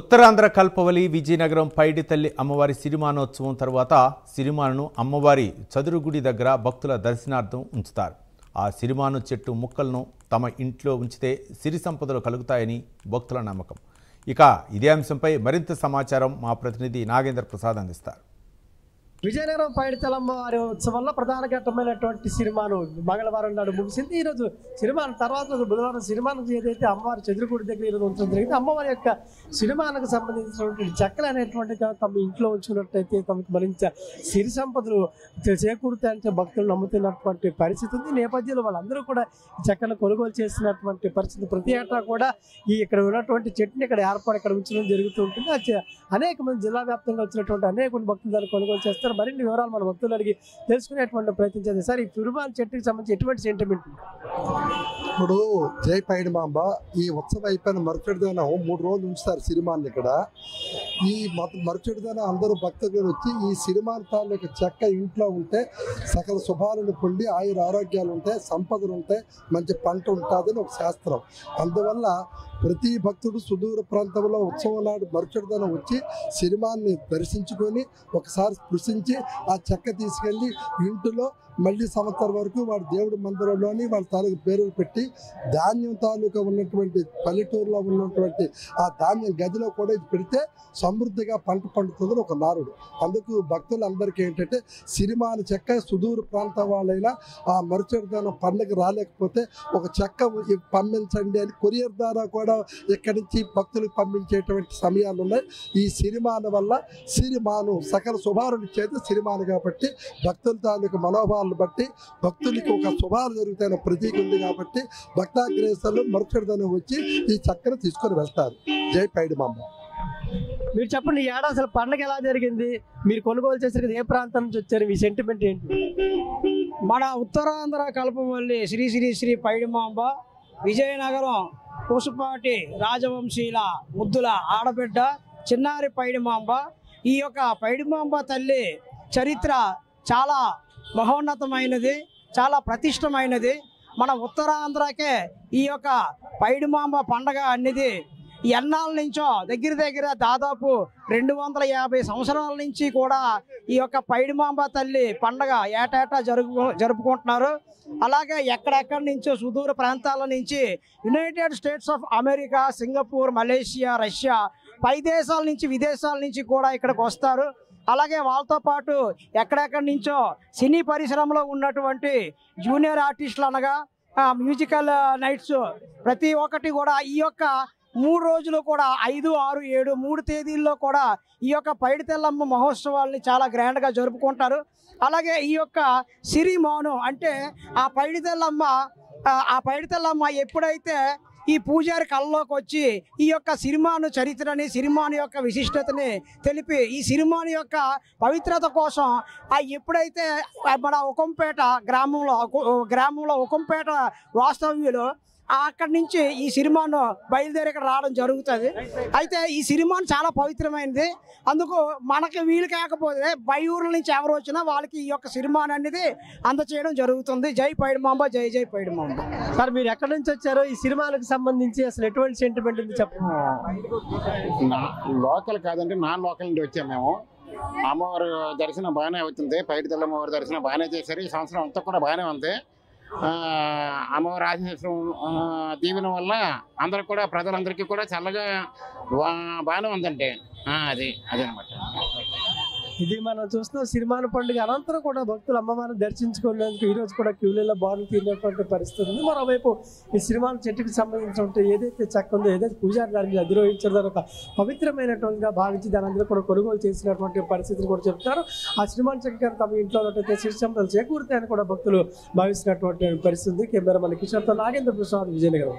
ఉత్తరాంధ్ర కల్పవలి విజయనగరం పైడితల్లి అమ్మవారి సిరిమానోత్సవం తర్వాత సిరిమాను అమ్మవారి చదురుగుడి దగ్గర భక్తుల దర్శనార్థం ఉంచుతారు. ఆ సిరిమాను చెట్టు ముక్కలను తమ ఇంట్లో ఉంచితే సిరి సంపదలు కలుగుతాయని భక్తుల నమ్మకం. ఇక ఇదే అంశంపై మరింత సమాచారం మా ప్రతినిధి నాగేంద్ర ప్రసాద్ అందిస్తారు. విజయనగరం పైడితల్లమ్మ వారి ఉత్సవంలో ప్రధాన ఘట్టమైనటువంటి సిరిమాను మంగళవారం నాడు ముగిసింది. ఈరోజు సిరిమాను తర్వాత బుధవారం సిరిమానకు ఏదైతే అమ్మవారి చదురుగుడి దగ్గర ఈరోజు ఉంచడం జరిగింది. అమ్మవారి యొక్క సిరిమానకు సంబంధించినటువంటి చెక్కలు అనేటువంటి తమ ఇంట్లో ఉంచుకున్నట్టయితే తమకు మరింత సిరి సంపదలు చేకూరుతాయంటే భక్తులు నమ్ముతున్నటువంటి పరిస్థితి ఉంది. నేపథ్యంలో వాళ్ళందరూ కూడా ఈ చెక్కను కొనుగోలు చేసినటువంటి పరిస్థితి. ప్రతి ఏటా కూడా ఇక్కడ ఉన్నటువంటి చెట్టుని ఇక్కడ ఏర్పాటు ఇక్కడ ఉంచడం జరుగుతూ ఉంటుంది. అనేక మంది జిల్లా వ్యాప్తంగా వచ్చినటువంటి అనేక మంది భక్తులు దాన్ని కొనుగోలు చేస్తారు. మరిన్ని వివరాలు మన భక్తులు అడిగి తెలుసుకునేటువంటి ప్రయత్నించేది. సార్, ఈ సిరిమాను చెట్టుకి సంబంధించి ఎటువంటి సెంటిమెంట్? ఇప్పుడు జై పైడిమాంబ ఈ ఉత్సవం అయిపోయిన మరుసటి దినం 3 రోజులు ఉంచుతారు సిరిమాన్ని ఇక్కడ. ఈ మరుసటి దినం అందరూ భక్తులు వచ్చి ఈ సిరిమాన్ తాలూకు చెక్క ఇంట్లో ఉంటే సకల శుభాలను పొంది ఆయుర ఆరోగ్యాలు ఉంటాయి, సంపదలు ఉంటాయి, మంచి పంట ఉంటుందని ఒక శాస్త్రం. అందువల్ల ప్రతి భక్తుడు సుదూర ప్రాంతంలో ఉత్సవం నాడు మరుసటి దినం వచ్చి సిరిమాన్ని దర్శించుకొని ఒకసారి స్పృశించి ఆ చెక్క తీసుకెళ్ళి ఇంటిలో మళ్ళీ సంవత్సరం వరకు వాడి దేవుడి మందిరంలోని వాళ్ళ తాలూకు పేరులు పెట్టి ధాన్యం తాలూకా ఉన్నటువంటి పల్లెటూరులో ఉన్నటువంటి ఆ ధాన్యం గదిలో కూడా ఇది పెడితే సమృద్ధిగా పంట పండుతుందని ఒక నారుడు. అందుకు భక్తులందరికీ ఏంటంటే సిరిమాను చెక్క సుదూర ప్రాంతం వాళ్ళైనా ఆ మరుసటి దినం పండుగ రాలేకపోతే ఒక చెక్క పంపించండి అని కొరియర్ ద్వారా కూడా ఇక్కడి నుంచి భక్తులకు పంపించేటువంటి సమయాలు ఉన్నాయి. ఈ సిరిమాను వల్ల సిరిమాను సకల శుభాలు ఇచ్చేది సిరిమాను కాబట్టి భక్తుల తాలూకు మనోభావాలను బట్టి భక్తులకి ఒక శుభాలు జరుగుతాయన్న ప్రతీక ఉంది కాబట్టి భక్తాగ్రేసర్లు మరుసటిదనం వచ్చి ఈ చక్కను తీసుకొని వెళ్తారు. జై పైడిమాంబ. మీరు చెప్పండి, ఈ ఏడాది అసలు పండుగ ఎలా జరిగింది? మీరు కొనుగోలు చేసరికి ఏ ప్రాంతం నుంచి వచ్చారు? మీ సెంటిమెంట్ ఏంటి? మన ఉత్తరాంధ్ర కల్పవల్లి శ్రీ శ్రీ శ్రీ పైడిమాంబ విజయనగరం పూసపాటి రాజవంశీల ముద్దుల ఆడబిడ్డ చిన్నారి పైడిమాంబ. ఈ యొక్క పైడిమాంబ తల్లి చరిత్ర చాలా మహోన్నతమైనది, చాలా ప్రతిష్టమైనది. మన ఉత్తరాంధ్రకే ఈ యొక్క పైడిమాంబ పండగ అనేది ఎన్నాళ్ళ నుంచో దగ్గర దాదాపు 250 సంవత్సరాల నుంచి కూడా ఈ యొక్క పైడిమాంబ తల్లి పండగ ఏటేటా జరుపుకుంటున్నారు. అలాగే ఎక్కడెక్కడి నుంచో సుదూర ప్రాంతాల నుంచి United States of America, Singapore, Malaysia, Russia పై దేశాల నుంచి విదేశాల నుంచి కూడా ఇక్కడికి వస్తారు. అలాగే వాళ్ళతో పాటు ఎక్కడెక్కడి నుంచో సినీ పరిశ్రమలో ఉన్నటువంటి జూనియర్ ఆర్టిస్టులు అనగా మ్యూజికల్ నైట్స్ ప్రతి ఒక్కటి కూడా ఈ యొక్క 3 రోజులు కూడా 5, 6, 7 3 తేదీల్లో కూడా ఈ యొక్క పైడితల్లమ్మ మహోత్సవాల్ని చాలా గ్రాండ్గా జరుపుకుంటారు. అలాగే ఈ యొక్క సిరిమాను అంటే ఆ పైడితల్లమ్మ ఎప్పుడైతే ఈ పూజారి కళ్ళలోకి వచ్చి ఈ యొక్క సిరిమాను చరిత్రని, సిరిమాను యొక్క విశిష్టతని తెలిపి ఈ సిరిమాను యొక్క పవిత్రత కోసం ఎప్పుడైతే మన ఉకంపేట గ్రామంలో ఉకంపేట వాస్తవ్యులు అక్కడి నుంచి ఈ సిరిమాను బయలుదేరి ఇక్కడ రావడం జరుగుతుంది. అయితే ఈ సిరిమాను చాలా పవిత్రమైనది. అందుకు మనకి వీలు కాకపోతే బై ఊర్ల నుంచి ఎవరు వచ్చినా వాళ్ళకి ఈ యొక్క సిరిమాను అనేది అందచేయడం జరుగుతుంది. జై పైడిమాంబ, జై జై పైడిమాంబ. సార్, మీరు ఎక్కడి నుంచి వచ్చారో? ఈ సిరిమాలకు సంబంధించి అసలు ఎటువంటి సెంటిమెంట్ ఉంది చెప్పండి. లోకల్ కాదంటే నాన్ లోకల్ నుండి వచ్చాము మేము. అమ్మవారి దర్శనం బాగానే అవుతుంది, పైడితల్లమ్మ అమ్మవారి దర్శనం బాగానే చేశారు. ఈ సంవత్సరం అంతా కూడా బాగానే ఉంది. అమ్మవారి ఆశీస్సులు దీవెన వల్ల అందరూ కూడా ప్రజలందరికీ కూడా చల్లగా బాగానే ఉందంటే అదనమాట. ఇది మనం చూస్తున్న సిరిమాను పండుగ అనంతరం కూడా భక్తులు అమ్మవారిని దర్శించుకునేందుకు ఈరోజు కూడా క్యూలలో బారులు తీరినటువంటి పరిస్థితి ఉంది. మరోవైపు ఈ సిరిమాను చెట్టుకి సంబంధించినటువంటి ఏదైతే చెక్క ఉందో, ఏదైతే పూజారి దాన్ని అధిరోహించడం ఒక పవిత్రమైనటువంటిగా భావించి దాని అందరూ కూడా కొనుగోలు చేసినటువంటి పరిస్థితిని కూడా చెప్తారు. ఆ సిరిమాను చెక్క తమ ఇంట్లో ఉన్నటువంటి సిరి సంపదలు చేకూరుతాయని కూడా భక్తులు భావిస్తున్నటువంటి పరిస్థితి. కెమెరామన్ కిషోర్తో నాగేంద్ర ప్రసాద్, విజయనగరం.